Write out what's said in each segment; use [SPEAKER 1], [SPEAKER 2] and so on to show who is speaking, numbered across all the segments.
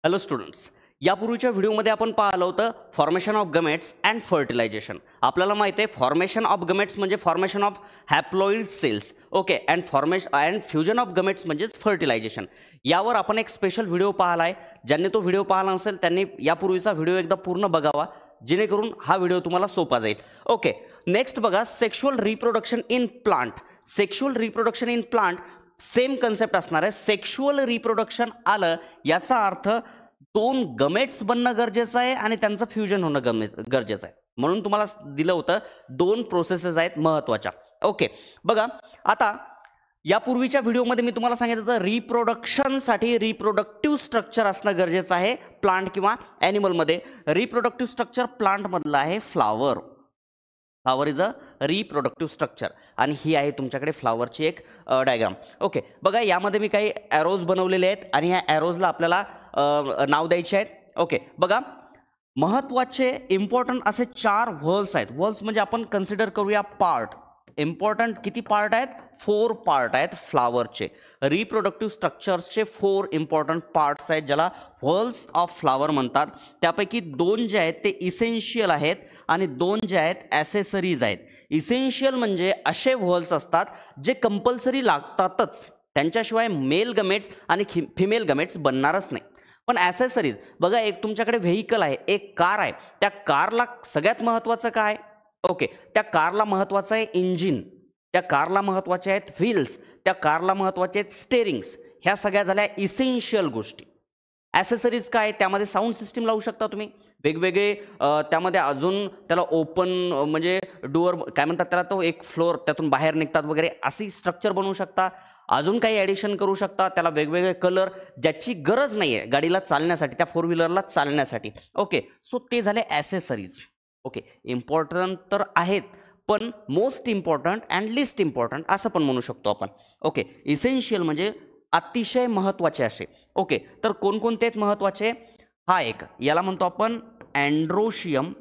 [SPEAKER 1] Hello students, यापूर्वीच्या व्हिडिओमध्ये आपण पाहिलं होतं formation of gametes and fertilization. आपल्याला माहिती आहे फॉर्मेशन ऑफ गमेट्स म्हणजे formation of haploid cells, okay, and fusion of gametes म्हणजेच फर्टिलायझेशन. यावर आपण एक स्पेशल व्हिडिओ पाहिला आहे. ज्यांनी तो व्हिडिओ पाहिला नसेल त्यांनी यापूर्वीचा व्हिडिओ एकदा पूर्ण बघावा, जेणेकरून हा व्हिडिओ तुम्हाला सोपा जाईल. ओके, नेक्स्ट बघा, sexual reproduction in plant. Sexual reproduction in plant same concept असणार आहे. सेक्शुअल रिप्रोडक्शन आलं याचा अर्थ दोन गमेट्स बनणं गरजेचं आहे आणि त्यांचं फ्युजन होणं गरजेचं आहे. म्हणून तुम्हाला दिलं होतं दोन प्रोसेसेस आहेत महत्त्वाच्या. ओके, बघा आता यापूर्वीच्या व्हिडिओमध्ये मी तुम्हाला सांगितलं होतं रिप्रोडक्शनसाठी रिप्रोडक्टिव्ह स्ट्रक्चर असणं गरजेचं आहे प्लांट किंवा ॲनिमलमध्ये. रिप्रोडक्टिव्ह स्ट्रक्चर प्लांटमधलं आहे flower. Flower is a reproductive structure आणि ही आहे तुमच्याकडे फ्लावरची एक डायग्राम. ओके, बघा यामध्ये मी काही ॲरोज बनवलेले आहेत आणि ह्या ॲरोजला आपल्याला नाव द्यायचे आहेत. ओके, बघा महत्त्वाचे इम्पॉर्टंट असे 4 व्हॉल्स आहेत. व्हॉल्स म्हणजे आपण कन्सिडर करूया पार्ट. इम्पॉर्टंट किती पार्ट आहेत? 4 पार्ट आहेत फ्लावरचे. रिप्रोडक्टिव्ह स्ट्रक्चर्सचे 4 इम्पॉर्टंट पार्ट्स आहेत ज्याला व्हॉल्स ऑफ फ्लावर म्हणतात. त्यापैकी 2 जे आहेत ते इसेन्शियल आहेत आणि 2 जे आहेत ॲसेसरीज आहेत. इसेन्शियल म्हणजे असे व्हॉल्स असतात जे कंपल्सरी लागतातच, त्यांच्याशिवाय मेल गमेट्स आणि फिमेल गमेट्स बनणारच नाही. पण ॲसेसरीज बघा, एक तुमच्याकडे व्हेकल आहे, एक कार आहे, त्या कारला सगळ्यात महत्त्वाचं काय? ओके, त्या कारला महत्त्वाचं आहे इंजिन, त्या कारला महत्त्वाचे आहेत व्हील्स, त्या कारला महत्त्वाचे आहेत स्टेरिंग्स. ह्या सगळ्या झाल्या इसेन्शियल गोष्टी. ॲसेसरीज काय? त्यामध्ये साऊंड सिस्टीम लावू शकता तुम्ही वेगवेगळे, त्यामध्ये अजून त्याला ओपन म्हणजे डोअर काय म्हणतात त्याला, तो एक फ्लोअर त्यातून बाहेर निघतात वगैरे, अशी स्ट्रक्चर बनवू शकता. अजून काही ॲडिशन करू शकता, त्याला वेगवेगळे कलर ज्याची गरज नाही आहे गाडीला चालण्यासाठी, त्या 4 व्हीलरला चालण्यासाठी. ओके, सो ते झाले ॲसेसरीज. ओके, इम्पॉर्टंट तर आहेत पण most important and list important असं पण म्हणू शकतो आपण. ओके, इसेन्शियल म्हणजे अतिशय महत्त्वाचे असे. ओके, तर कोणकोणते आहेत महत्त्वाचे? हा एक, याला म्हणतो आपण अँड्रोशियम.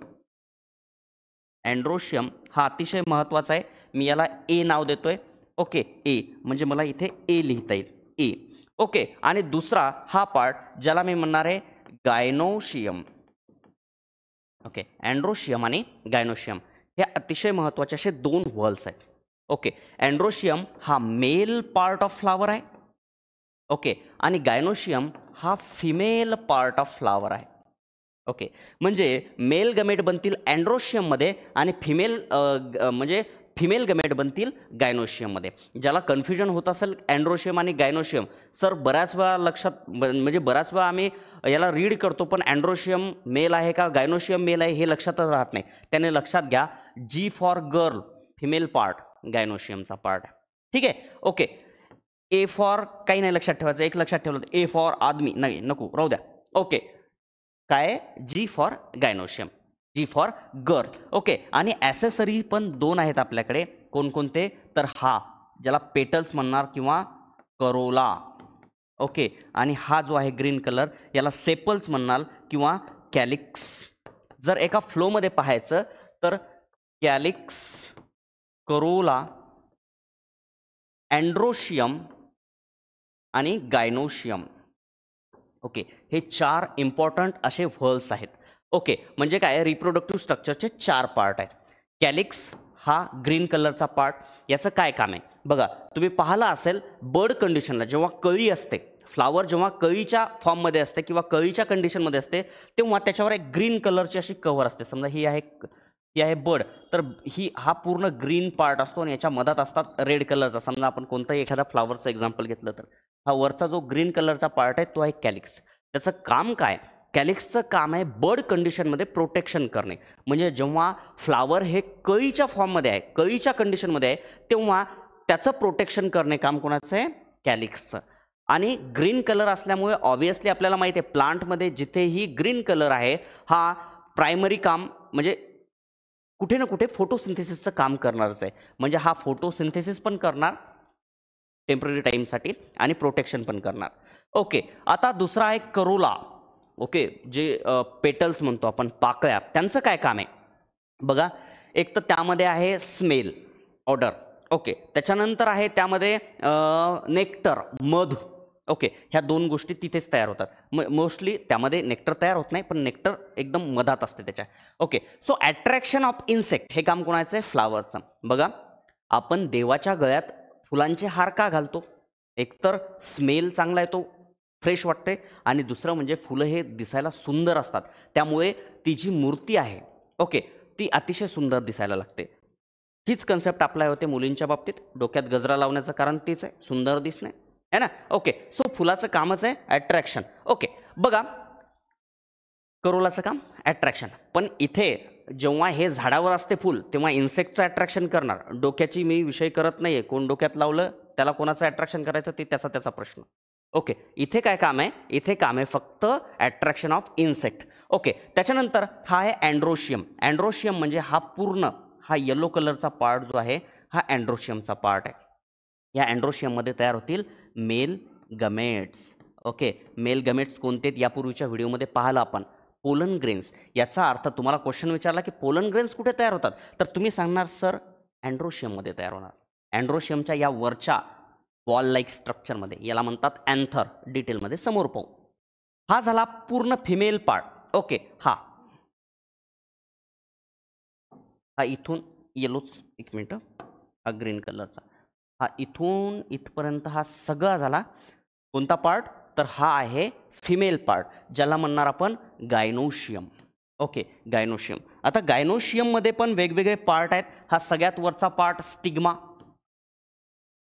[SPEAKER 1] अँड्रोशियम हा अतिशय महत्त्वाचा आहे. मी याला ए नाव देतोय. ओके, ए म्हणजे मला इथे ए लिहिता येईल, ए. ओके, आणि दुसरा हा पार्ट ज्याला मी म्हणणार आहे गायनोशियम. ओके, अँड्रोशियम आणि गायनोशियम हे अतिशय महत्त्वाचे असे 2 व्हॉल्स आहेत. ओके, अँड्रोशियम हा मेल पार्ट ऑफ फ्लावर आहे. ओके, आणि गायनोशियम हा फिमेल पार्ट ऑफ फ्लावर आहे. ओके, म्हणजे मेल गमेट बनतील अँड्रोशियममध्ये आणि म्हणजे फिमेल गमेट बनतील गायनोशियममध्ये. ज्याला कन्फ्युजन होत असेल अँड्रोशियम आणि गायनोशियम, सर बऱ्याच वेळा लक्षात म्हणजे बऱ्याच वेळा आम्ही याला रीड करतो पण अँड्रोशियम मेल आहे का गायनोशियम मेल आहे हे लक्षातच राहत नाही. त्याने लक्षात घ्या, G for girl female part गायनोशियमचा पार्ट आहे. ठीक आहे. ओके, ए फॉर काही नाही लक्षात ठेवायचं, एक लक्षात ठेवलं ए फॉर आदमी नाही, नको राहू द्या. ओके, काय? G for gynoecium, G for girl. Okay, आणि ॲसेसरी पण 2 आहेत आपल्याकडे. कोणकोणते? तर हा ज्याला पेटल्स म्हणणार किंवा करोला. ओके, आणि हा जो आहे ग्रीन कलर याला सेपल्स म्हणणार किंवा कॅलिक्स. जर एका फ्लोमध्ये पाहायचं तर कॅलिक्स, करोला, अँड्रोशियम आणि गायनोशियम. ओके, हे 4 इम्पॉर्टंट असे व्हॉल्स आहेत. ओके, म्हणजे काय? रिप्रोडक्टिव्ह स्ट्रक्चरचे 4 पार्ट आहेत. कॅलिक्स हा ग्रीन कलरचा पार्ट, याचं काय काम आहे? बघा, तुम्ही पाहिलं असेल बर्ड कंडिशनला जेव्हा कळी असते, फ्लावर जेव्हा कळीच्या फॉर्ममध्ये असते किंवा कळीच्या कंडिशनमध्ये असते, तेव्हा त्याच्यावर एक ग्रीन कलरची अशी कव्हर असते. समजा ही आहे बर्ड, तर हा पूर्ण ग्रीन पार्ट असतो आणि याच्या मधात असतात रेड कलरचा. समजा आपण कोणताही एखादा फ्लावरचं एक्झाम्पल घेतलं तर हा वरचा जो ग्रीन कलरचा पार्ट आहे तो आहे कॅलिक्स. त्याचं काम काय? कॅलिक्सचं काम आहे बर्ड कंडिशनमध्ये प्रोटेक्शन करणे. म्हणजे जेव्हा फ्लावर हे कळीच्या फॉर्ममध्ये आहे, कळीच्या कंडिशनमध्ये आहे, तेव्हा त्याचं प्रोटेक्शन करणे काम कोणाचं आहे? कॅलिक्सचं. आणि ग्रीन कलर असल्यामुळे ऑब्व्हियसली आपल्याला माहिती आहे प्लांटमध्ये जिथेही ग्रीन कलर आहे हा प्रायमरी काम म्हणजे कुठे ना कुठे फोटोसिंथेसिसचं काम करणारच आहे. म्हणजे हा फोटोसिंथेसिस पण करणार टेम्पररी टाईमसाठी आणि प्रोटेक्शन पण करणार. ओके, आता दुसरा आहे करोला. ओके, जे पेटल्स म्हणतो आपण, पाकळ्या, त्यांचं काय काम आहे? बघा, एक तर त्यामध्ये आहे स्मेल, ऑर्डर. ओके, त्याच्यानंतर आहे त्यामध्ये नेक्टर, मध. ओके, ह्या दोन गोष्टी तिथेच तयार होतात. मोस्टली त्यामध्ये नेक्टर तयार होत नाही, पण नेक्टर एकदम मधात असते त्याच्या. Okay, so attraction of insect हे काम कोणाचं आहे? फ्लावरचं. बघा, आपण देवाच्या गळ्यात फुलांचे हार का घालतो? एकतर स्मेल चांगला येतो, फ्रेश वाटते, आणि दुसरं म्हणजे फुलं हे दिसायला सुंदर असतात, त्यामुळे ती जी मूर्ती आहे ओके ती अतिशय सुंदर दिसायला लागते. हीच कन्सेप्ट अप्लाय होते मुलींच्या बाबतीत. डोक्यात गजरा लावण्याचं कारण तेच आहे, सुंदर दिसणे है ना. ओके, सो फुलाचं कामच आहे अट्रॅक्शन. ओके, बघा करोलाचं काम अट्रॅक्शन, पण इथे जेव्हा हे झाडावर असते फुल तेव्हा इन्सेक्टचं अट्रॅक्शन करणार. डोक्याची मी विषय करत नाहीये, कोण डोक्यात लावलं त्याला कोणाचं अट्रॅक्शन करायचं ते त्याचा प्रश्न. ओके, इथे काय काम आहे? इथे काम आहे फक्त अट्रॅक्शन ऑफ इन्सेक्ट. ओके, त्याच्यानंतर हा आहे अँड्रोशियम. अँड्रोशियम म्हणजे हा पूर्ण हा येलो कलरचा पार्ट जो आहे हा अँड्रोशियमचा पार्ट आहे. या अँड्रोशियममध्ये तयार होतील male gametes. Okay, male gametes कोणते यापूर्वीच्या व्हिडिओमध्ये पाहिलं आपण, पोलन ग्रेन्स. याचा अर्थ तुम्हाला क्वेश्चन विचारला की पोलन ग्रेन्स कुठे तयार होतात, तर तुम्ही सांगणार सर अँड्रोशियममध्ये तयार होणार. अँड्रोशियमच्या या वरच्या बॉल लाईक स्ट्रक्चरमध्ये, याला म्हणतात अँथर. डिटेलमध्ये समोर पाहू. हा झाला पूर्ण फिमेल पार्ट. ओके, हा इथून येलोच, एक मिनिट, हा ग्रीन कलरचा, हा इथून इथपर्यंत हा सगळा झाला कोणता पार्ट, तर हा आहे फिमेल पार्ट, ज्याला म्हणणार आपण गायनोशियम. Okay, gynoecium. आता गायनोशियममध्ये पण वेगवेगळे पार्ट आहेत. हा सगळ्यात वरचा पार्ट स्टिग्मा,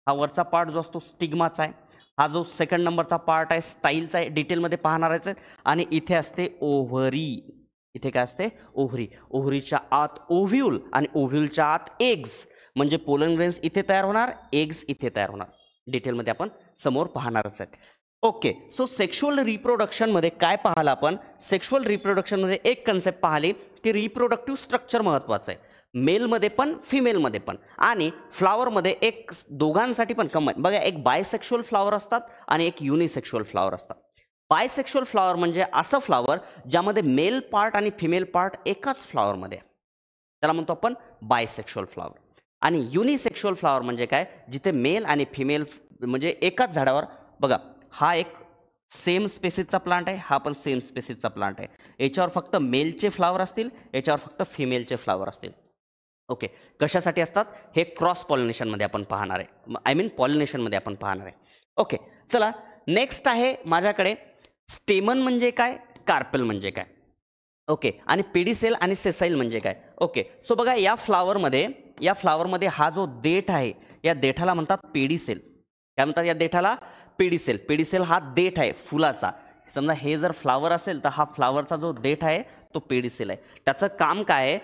[SPEAKER 1] हा वरचा पार्ट जो असतो स्टिग्माचा आहे. हा जो सेकंड नंबरचा पार्ट आहे स्टाईलचा आहे, डिटेलमध्ये पाहणारच आहे. आणि इथे असते ओव्हरी. इथे काय असते? ओव्हरी. ओव्हरीच्या आत ओव्ह्यूल आणि ओव्ह्यूलच्या आत एग्स, म्हणजे पोलन ग्रेन्स इथे तयार होणार, एग्स इथे तयार होणार. डिटेलमध्ये आपण समोर पाहणारच आहेत. ओके, सो सेक्शुअल रिप्रोडक्शनमध्ये काय पाहिलं आपण? सेक्शुअल रिप्रोडक्शनमध्ये एक कन्सेप्ट पाहिली की रिप्रोडक्टिव्ह स्ट्रक्चर महत्त्वाचं आहे, मेलमध्ये पण फिमेलमध्ये पण. आणि फ्लावरमध्ये एक दोघांसाठी पण कंबाईन. बघा, एक बायसेक्शुअल फ्लावर असतात आणि एक युनिसेक्शुअल फ्लावर असतात. बायसेक्शुअल फ्लावर म्हणजे असं फ्लावर ज्यामध्ये मेल पार्ट आणि फिमेल पार्ट एकाच फ्लावरमध्ये, त्याला म्हणतो आपण बायसेक्शुअल फ्लावर. आणि युनिसेक्शुअल फ्लावर म्हणजे काय? जिथे मेल आणि फिमेल म्हणजे एकाच झाडावर. बघा, हा एक सेम स्पेसिसचा प्लांट आहे, हा पण सेम स्पेसिसचा प्लांट आहे. याच्यावर फक्त मेलचे फ्लावर असतील, याच्यावर फक्त फिमेलचे फ्लावर असतील. ओके, कशासाठी असतात हे क्रॉस पॉलिनेशनमध्ये आपण पाहणार आहे, आय मीन पॉलिनेशनमध्ये आपण पाहणार आहे. ओके, चला नेक्स्ट आहे माझ्याकडे स्टेमन म्हणजे काय, कार्पेल म्हणजे काय. ओके, आणि पेडिसेल आणि सेसाईल म्हणजे काय. ओके, सो बघा या फ्लावरमध्ये हा जो देठ आहे या देठाला म्हणतात पेडिसेल. काय म्हणतात या देठाला? पेडिसेल. पेडिसेल हा देठ आहे फुलाचा. समजा हे जर फ्लावर असेल तर हा फ्लावरचा जो देठ आहे तो पेडिसेल आहे. त्याचं काम काय आहे?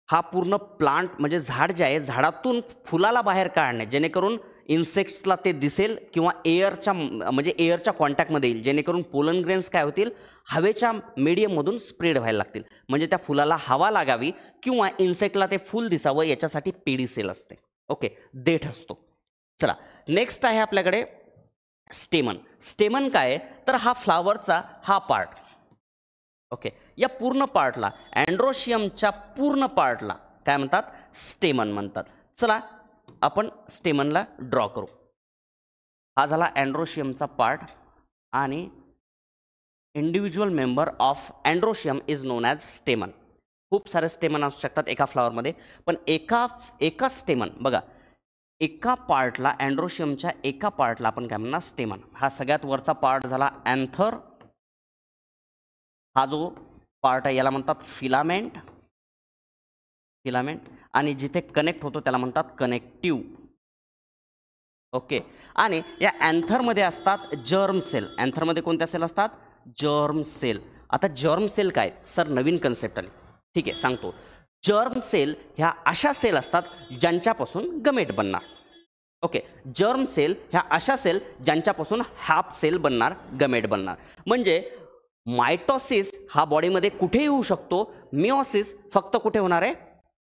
[SPEAKER 1] हा पूर्ण प्लांट म्हणजे झाड जे आहे झाडातून फुलाला बाहेर काढणे, जेणेकरून इन्सेक्ट्सला ते दिसेल किंवा एअरच्या कॉन्टॅक्टमध्ये येईल, जेणेकरून पोलन ग्रेन्स काय होतील, हवेच्या मीडियममधून स्प्रेड व्हायला लागतील. म्हणजे त्या फुलाला हवा लागावी किंवा इन्सेक्टला ते फुल दिसावं, याच्यासाठी पेडिसेल असते. ओके, देठ असतो. चला नेक्स्ट आहे आपल्याकडे स्टेमन. स्टेमन काय तर हा फ्लावरचा हा पार्ट. ओके, या पूर्ण पार्टला, अँड्रोशियमच्या पूर्ण पार्टला काय म्हणतात? स्टेमन म्हणतात. चला आपण स्टेमनला ड्रॉ करू. हा झाला अँड्रोशियमचा पार्ट आणि individual member of androecium is non as स्टेमन. खूप सारे स्टेमन असू शकतात एका फ्लावरमध्ये, पण एका स्टेमन, बघा एका पार्टला, अँड्रोशियमच्या एका पार्टला आपण काय म्हणणार? स्टेमन. हा सगळ्यात वरचा पार्ट झाला अँथर. हा जो पार्ट आहे याला म्हणतात फिलामेंट. आणि जिथे कनेक्ट होतो त्याला म्हणतात कनेक्टिव्ह. ओके, आणि या अँथरमध्ये असतात जर्म सेल. अँथरमध्ये कोणत्या सेल असतात? Germ cell. आता जर्म सेल काय सर? नवीन कन्सेप्ट आली. ठीक आहे, सांगतो. जर्म सेल ह्या अशा सेल असतात ज्यांच्यापासून गमेट बनणार. ओके, जर्म सेल ह्या अशा सेल ज्यांच्यापासून हाफ सेल बनणार, गमेट बनणार. म्हणजे मायटोसिस हा बॉडीमध्ये कुठेही होऊ शकतो, मिओसिस फक्त कुठे होणार आहे?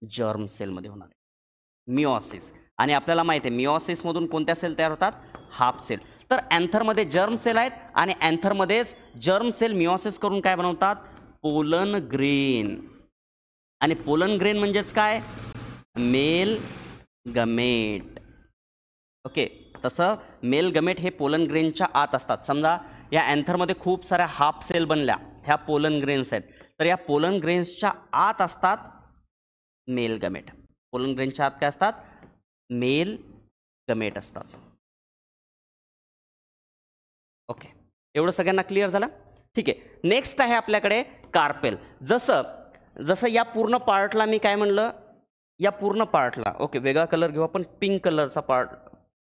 [SPEAKER 1] जर्म सेलमध्ये होणार आहे, मिओसिस. आणि आपल्याला माहिती आहे मिओसिसमधून कोणत्या सेल तयार होतात? Half cell. तर अँथरमध्ये जर्म सेल आहेत आणि अँथरमध्येच जर्म सेल मिओसिस करून काय बनवतात? Pollen grain. आणि पोलन ग्रेन म्हणजेच काय? Male gamete. ओके, तसं मेल गमेट हे पोलन ग्रेनच्या आत असतात. समजा या अँथरमध्ये खूप साऱ्या हाफ सेल बनल्या, ह्या पोलन ग्रेन्स आहेत, तर या पोलन ग्रेन्सच्या आत असतात मेल गमेट. पोलन ग्रेनच्या आत काय असतात? मेल गमेट असतात. ओके, एवढं सगळ्यांना क्लिअर झालं? ठीक आहे. नेक्स्ट आहे आपल्याकडे कार्पेल. जसं या पूर्ण पार्टला मी काय म्हणलं, या पूर्ण पार्टला, ओके वेगळा कलर घेऊ आपण, पिंक कलरचा पार्ट.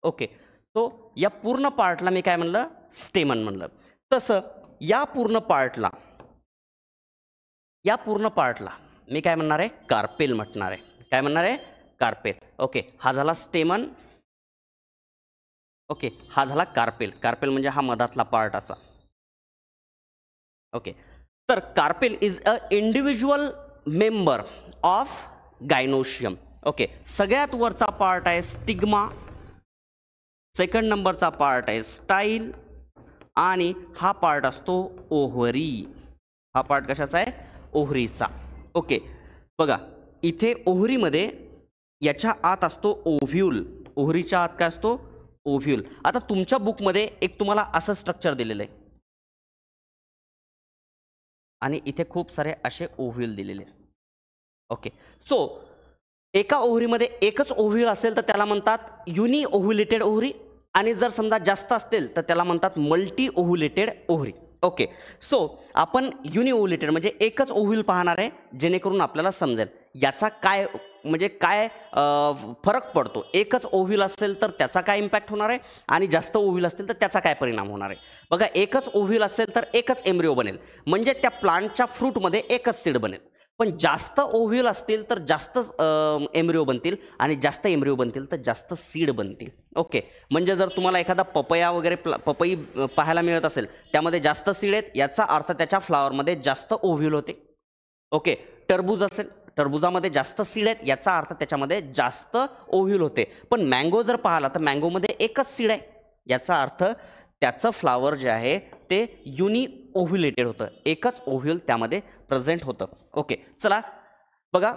[SPEAKER 1] ओके, तो या पूर्ण पार्टला मी काय म्हणलं? स्टेमन म्हणलं. तसं या पूर्ण पार्टला मी काय म्हणणार आहे? कार्पेल म्हणणार आहे. काय म्हणणार आहे? कार्पेल. ओके, हा झाला स्टेमन. ओके, हा झाला कार्पेल. कार्पेल म्हणजे हा मधातला पार्ट असा. ओके, तर carpel is a individual member of gynoecium. Okay, सगळ्यात वरचा पार्ट आहे स्टिग्मा, सेकंड नंबरचा पार्ट आहे स्टाईल, आणि हा पार्ट असतो ओव्हरी. हा पार्ट कशाचा आहे? ओव्हरीचा. ओके, बघा इथे ओव्हरीमध्ये याच्या आत असतो ओव्ह्यूल. ओव्हरीच्या आत काय असतो? ओव्ह्यूल. आता तुमच्या बुकमध्ये एक तुम्हाला असं स्ट्रक्चर दिलेलं आहे आणि इथे खूप सारे असे ओव्ह्यूल दिलेले. ओके, सो एका ओव्हरीमध्ये एकच ओव्ह्यूल असेल तर त्याला म्हणतात युनि ओव्ह्युलेटेड ओव्हरी, आणि जर समजा जास्त असतील तर त्याला म्हणतात मल्टी ओव्ह्युलेटेड ओव्हरी. ओके, सो आपण युनि ओव्ह्युलेटेड म्हणजे एकच ओव्ह्यूल पाहणार आहे, जेणेकरून आपल्याला समजेल याचा काय म्हणजे काय फरक पडतो. एकच ओव्ह्यूल असेल तर त्याचा काय इम्पॅक्ट होणार आहे, आणि जास्त ओव्ह्यूल असतील तर त्याचा काय परिणाम होणार आहे. बघा, एकच ओव्ह्यूल असेल तर एकच एम्ब्रिओ बनेल, म्हणजे त्या प्लांटच्या फ्रूटमध्ये एकच सीड बनेल. पण जास्त ओव्ह्यूल असतील तर जास्त एम्ब्रिओ बनतील, आणि जास्त एम्ब्रिओ बनतील तर जास्त सीड बनतील. ओके, म्हणजे जर तुम्हाला एखादा पपया वगैरे पपई पाहायला मिळत असेल, त्यामध्ये जास्त सीड आहेत, याचा अर्थ त्याच्या फ्लावरमध्ये जास्त ओव्ह्यूल होते. ओके, टरबूज असेल, टरबुजामध्ये जास्त सीड आहेत, याचा अर्थ त्याच्यामध्ये जास्त ओव्ह्यूल होते. पण मँगो जर पाहिला तर मँगोमध्ये एकच सीड आहे, याचा अर्थ त्याचं फ्लावर जे आहे ते युनि ओव्ह्युलेटेड होतं, एकच ओव्ह्यूल त्यामध्ये प्रेझेंट होतं. ओके, चला बघा,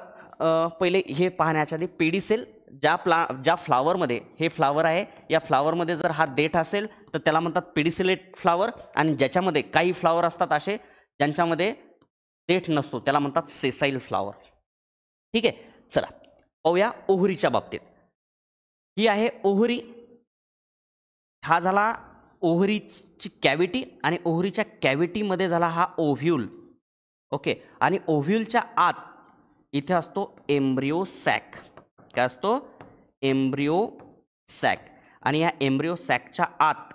[SPEAKER 1] पहिले हे पाहण्याच्या आधी पेडिसेल, ज्या फ्लावरमध्ये हे फ्लावर आहे, या फ्लावरमध्ये जर हा देठ असेल तर त्याला म्हणतात पेडिसिलेट फ्लावर, आणि ज्याच्यामध्ये काही फ्लावर असतात असे ज्यांच्यामध्ये देठ नसतो त्याला म्हणतात सेसाईल फ्लावर. ठीक आहे, चला पाहूया ओव्हरीच्या बाबतीत. ही आहे ओव्हरी. हा झाला ओव्हरीची कॅव्हिटी, आणि ओव्हरीच्या कॅव्हिटीमध्ये झाला हा ओव्ह्यूल. ओके, आणि ओव्ह्यूलच्या आत इथे असतो एम्ब्रिओ सॅक. काय असतो? Embryo sac. आणि या एम्ब्रिओ सॅकच्या आत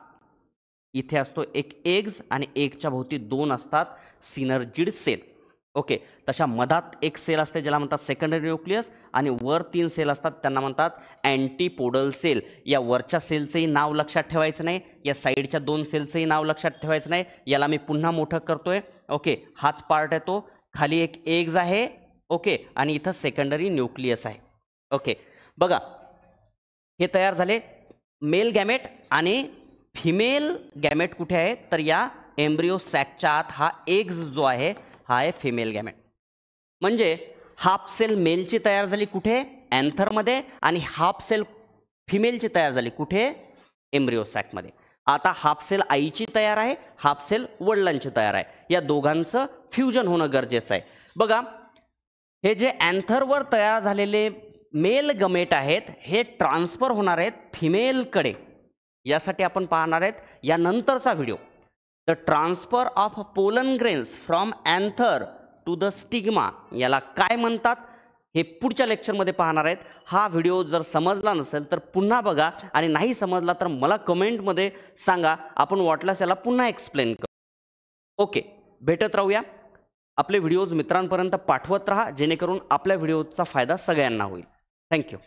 [SPEAKER 1] इथे असतो एक एग्ज, आणि एगच्या भोवती दोन असतात सिनर्जिड सेल. ओके, तशा मधात एक सेल असते ज्याला म्हणतात सेकंडरी न्यूक्लियस, आणि वर 3 सेल असतात त्यांना म्हणतात अँटीपोडल सेल. या वरच्या सेलचंही नाव लक्षात ठेवायचं नाही, या साईडच्या 2 सेलचंही नाव लक्षात ठेवायचं नाही. याला मी पुन्हा मोठं करतोय. ओके, हाच पार्ट आहे तो. खाली एक एग्ज आहे. ओके, आणि इथं सेकंडरी न्यूक्लियस आहे. ओके, बघा हे तयार झाले मेल गॅमेट, आणि फिमेल गॅमेट कुठे आहे तर या एम्ब्रिओ सॅकच्या आत हा एग्ज जो आहे हा आहे फिमेल गॅमेट. म्हणजे हाफ सेल मेलची तयार झाली कुठे? अँथरमध्ये, आणि हाफ सेल फिमेलची तयार झाली कुठे? एम्ब्रिओ सॅकमध्ये. आता हाफ सेल आईची तयार आहे, हाफ सेल वडिलांची तयार आहे. या दोघांचं फ्युजन होणं गरजेचं आहे. बघा, हे जे अँथरवर तयार झालेले मेल गमेट आहेत हे ट्रान्सफर होणार आहेत फिमेलकडे. यासाठी आपण पाहणार आहेत या नंतरचा व्हिडिओ, the transfer of pollen grains from anther to the stigma. याला काय म्हणतात हे पुढच्या लेक्चरमध्ये पाहणार आहेत. हा व्हिडिओ जर समजला नसेल तर पुन्हा बघा, आणि नाही समजला तर मला कमेंटमध्ये सांगा, आपण वाटल्यास याला पुन्हा एक्सप्लेन करू. ओके, भेटत राहूया. आपले व्हिडिओज मित्रांपर्यंत पाठवत राहा, जेणेकरून आपल्या व्हिडिओचा फायदा सगळ्यांना होईल. थँक्यू.